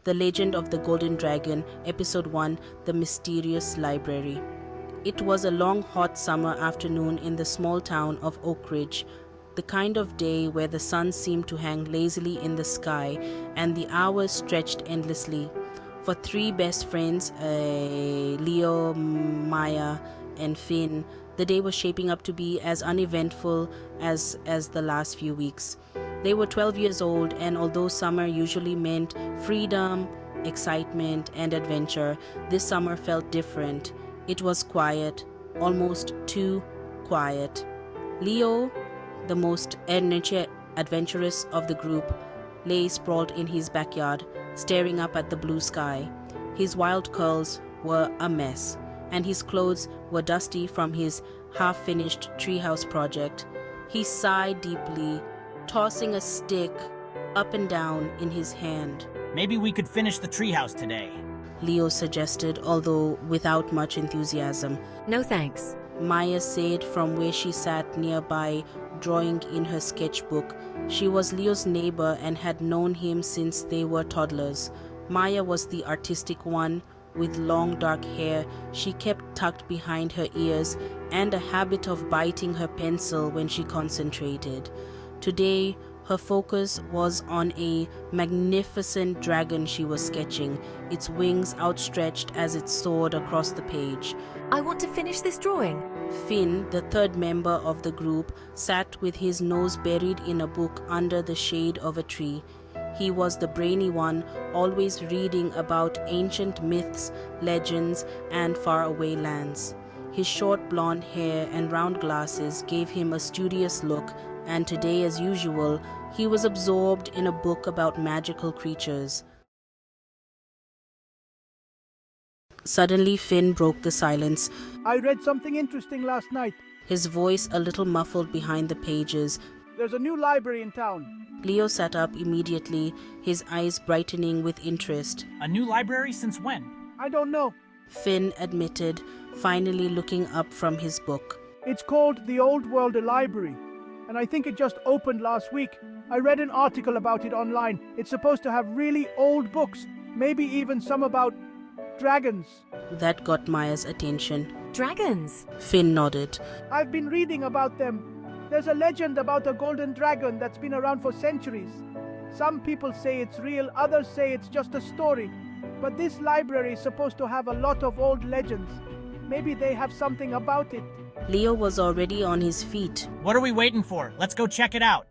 The Legend of the Golden Dragon, Episode 1, The Mysterious Library. It was a long, hot summer afternoon in the small town of Oakridge, the kind of day where the sun seemed to hang lazily in the sky and the hours stretched endlessly. For three best friends, Leo, Maya, and Finn, the day was shaping up to be as uneventful as the last few weeks. They were 12 years old, and although summer usually meant freedom, excitement, and adventure, this summer felt different. It was quiet, almost too quiet. Leo, the most adventurous of the group, lay sprawled in his backyard, staring up at the blue sky. His wild curls were a mess, and his clothes were dusty from his half-finished treehouse project. He sighed deeply, tossing a stick up and down in his hand. Maybe we could finish the treehouse today, Leo suggested, although without much enthusiasm. No thanks. Maya said from where she sat nearby, drawing in her sketchbook. She was Leo's neighbor and had known him since they were toddlers. Maya was the artistic one, with long dark hair she kept tucked behind her ears and a habit of biting her pencil when she concentrated. Today, her focus was on a magnificent dragon she was sketching, its wings outstretched as it soared across the page. I want to finish this drawing. Finn, the third member of the group, sat with his nose buried in a book under the shade of a tree. He was the brainy one, always reading about ancient myths, legends, and faraway lands. His short blonde hair and round glasses gave him a studious look, and today, as usual, he was absorbed in a book about magical creatures. Suddenly, Finn broke the silence, I read something interesting last night. his voice a little muffled behind the pages. There's a new library in town. Leo sat up immediately, his eyes brightening with interest. A new library since when? I don't know. Finn admitted, finally looking up from his book. It's called the Old World Library, and I think it just opened last week. I read an article about it online. It's supposed to have really old books, maybe even some about dragons. That got Maya's attention. Dragons. Finn nodded. I've been reading about them. There's a legend about a golden dragon that's been around for centuries. Some people say it's real, others say it's just a story. But this library is supposed to have a lot of old legends. Maybe they have something about it. Leo was already on his feet. What are we waiting for? Let's go check it out.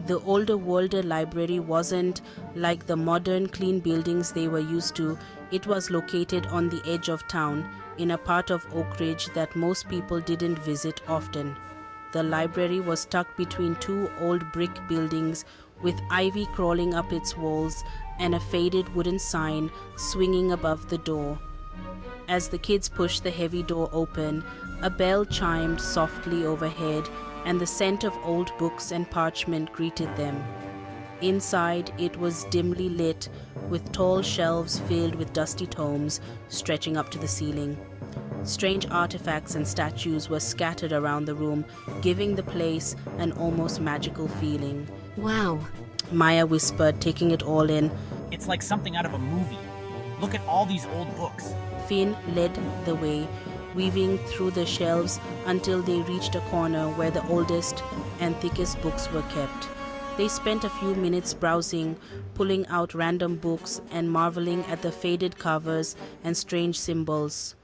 The older Worlder library wasn't like the modern, clean buildings they were used to. It was located on the edge of town, in a part of Oakridge that most people didn't visit often. The library was tucked between two old brick buildings with ivy crawling up its walls and a faded wooden sign swinging above the door. As the kids pushed the heavy door open, a bell chimed softly overhead, and the scent of old books and parchment greeted them. Inside, it was dimly lit, with tall shelves filled with dusty tomes stretching up to the ceiling. Strange artifacts and statues were scattered around the room, giving the place an almost magical feeling. Wow. Maya whispered, taking it all in. It's like something out of a movie. Look at all these old books. Finn led the way, weaving through the shelves until they reached a corner where the oldest and thickest books were kept. They spent a few minutes browsing, pulling out random books and marveling at the faded covers and strange symbols.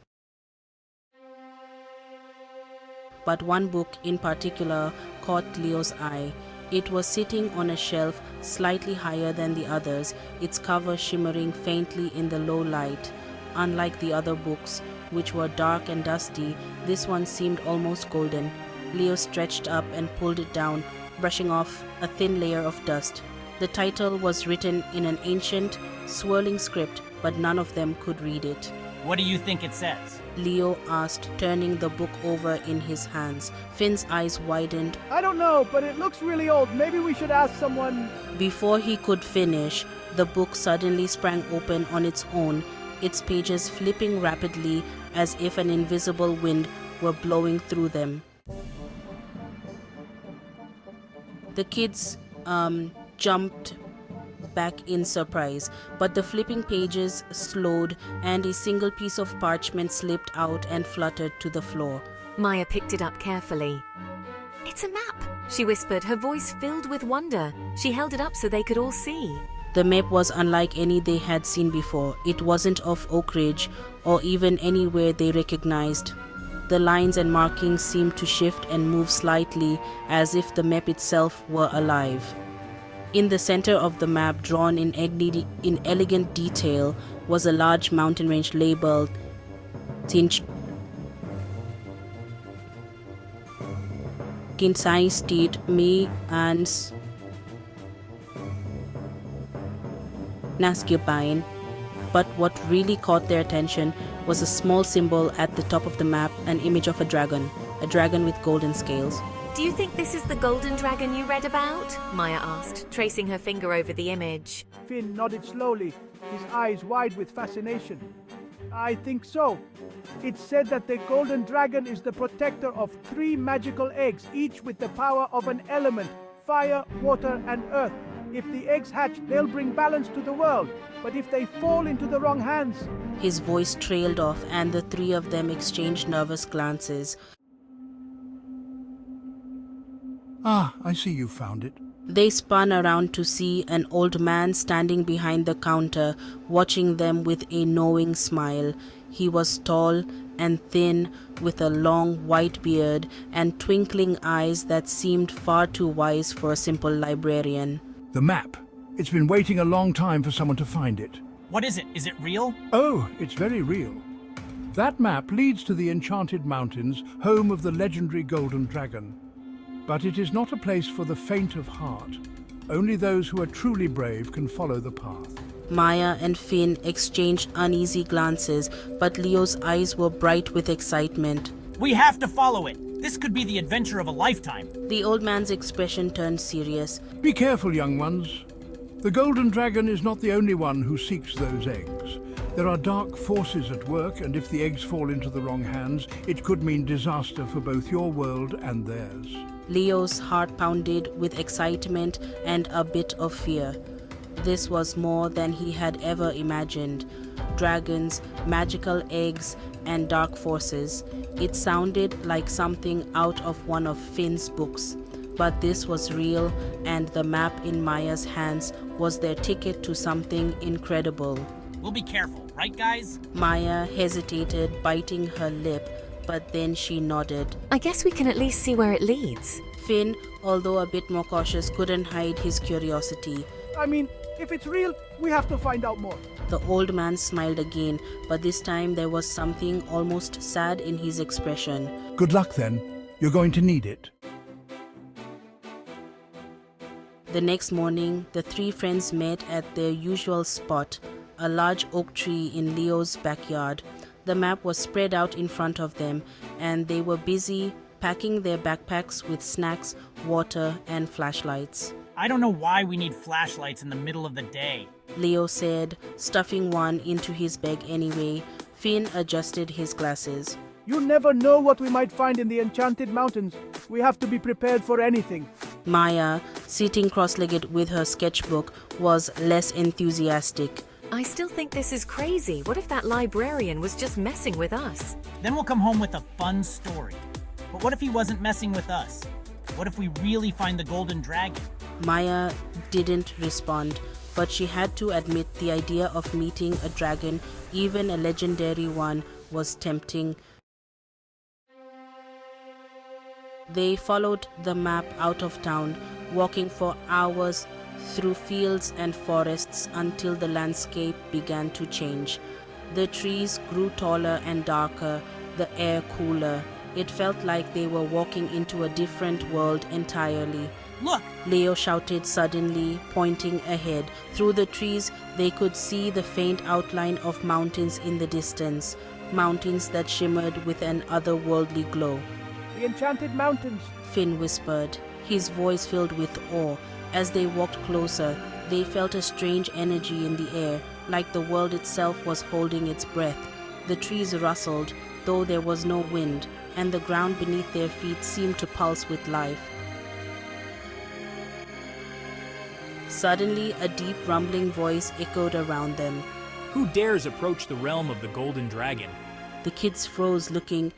But one book in particular caught Leo's eye. It was sitting on a shelf slightly higher than the others, its cover shimmering faintly in the low light. Unlike the other books, which were dark and dusty, this one seemed almost golden. Leo stretched up and pulled it down, brushing off a thin layer of dust. The title was written in an ancient, swirling script, but none of them could read it. What do you think it says? Leo asked, turning the book over in his hands. Finn's eyes widened. I don't know, but it looks really old. Maybe we should ask someone. Before he could finish, the book suddenly sprang open on its own, its pages flipping rapidly as if an invisible wind were blowing through them. The kids jumped back in surprise, but the flipping pages slowed and a single piece of parchment slipped out and fluttered to the floor. Maya picked it up carefully. It's a map, she whispered, her voice filled with wonder. She held it up so they could all see. The map was unlike any they had seen before. It wasn't of Oakridge or even anywhere they recognized. The lines and markings seemed to shift and move slightly as if the map itself were alive. In the center of the map, drawn in elegant detail, was a large mountain range labeled Kinsai State Me and Nasgibine. But what really caught their attention was a small symbol at the top of the map, an image of a dragon with golden scales. Do you think this is the golden dragon you read about? Maya asked, tracing her finger over the image. Finn nodded slowly, his eyes wide with fascination. I think so. It's said that the golden dragon is the protector of 3 magical eggs, each with the power of an element: fire, water, and earth. If the eggs hatch, they'll bring balance to the world. But if they fall into the wrong hands... His voice trailed off and the 3 of them exchanged nervous glances. Ah, I see you found it. They spun around to see an old man standing behind the counter, watching them with a knowing smile. He was tall and thin, with a long white beard and twinkling eyes that seemed far too wise for a simple librarian. The map. It's been waiting a long time for someone to find it. What is it? Is it real? Oh, it's very real. That map leads to the Enchanted Mountains, home of the legendary Golden Dragon. But it is not a place for the faint of heart. Only those who are truly brave can follow the path. Maya and Finn exchanged uneasy glances, but Leo's eyes were bright with excitement. We have to follow it. This could be the adventure of a lifetime. The old man's expression turned serious. Be careful, young ones. The Golden Dragon is not the only one who seeks those eggs. There are dark forces at work, and if the eggs fall into the wrong hands, it could mean disaster for both your world and theirs. Leo's heart pounded with excitement and a bit of fear. This was more than he had ever imagined. Dragons, magical eggs, and dark forces. It sounded like something out of one of Finn's books. But this was real, and the map in Maya's hands was their ticket to something incredible. We'll be careful, right guys? Maya hesitated, biting her lip, but then she nodded. I guess we can at least see where it leads. Finn, although a bit more cautious, couldn't hide his curiosity. I mean, if it's real, we have to find out more. The old man smiled again, but this time there was something almost sad in his expression. Good luck then. You're going to need it. The next morning, the 3 friends met at their usual spot, a large oak tree in Leo's backyard. The map was spread out in front of them, and they were busy packing their backpacks with snacks, water, and flashlights. I don't know why we need flashlights in the middle of the day. Leo said, stuffing one into his bag anyway. Finn adjusted his glasses. You never know what we might find in the Enchanted Mountains. We have to be prepared for anything. Maya, sitting cross-legged with her sketchbook, was less enthusiastic. I still think this is crazy. What if that librarian was just messing with us? Then we'll come home with a fun story. But what if he wasn't messing with us? What if we really find the Golden Dragon? Maya didn't respond, but she had to admit the idea of meeting a dragon, even a legendary one, was tempting. They followed the map out of town, walking for hours through fields and forests until the landscape began to change. The trees grew taller and darker, the air cooler. It felt like they were walking into a different world entirely. Look! Leo shouted suddenly, pointing ahead. Through the trees, they could see the faint outline of mountains in the distance, mountains that shimmered with an otherworldly glow. The Enchanted Mountains. Finn whispered, his voice filled with awe. As they walked closer, they felt a strange energy in the air, like the world itself was holding its breath. The trees rustled, though there was no wind, and the ground beneath their feet seemed to pulse with life. Suddenly, a deep rumbling voice echoed around them. Who dares approach the realm of the Golden Dragon? The kids froze, looking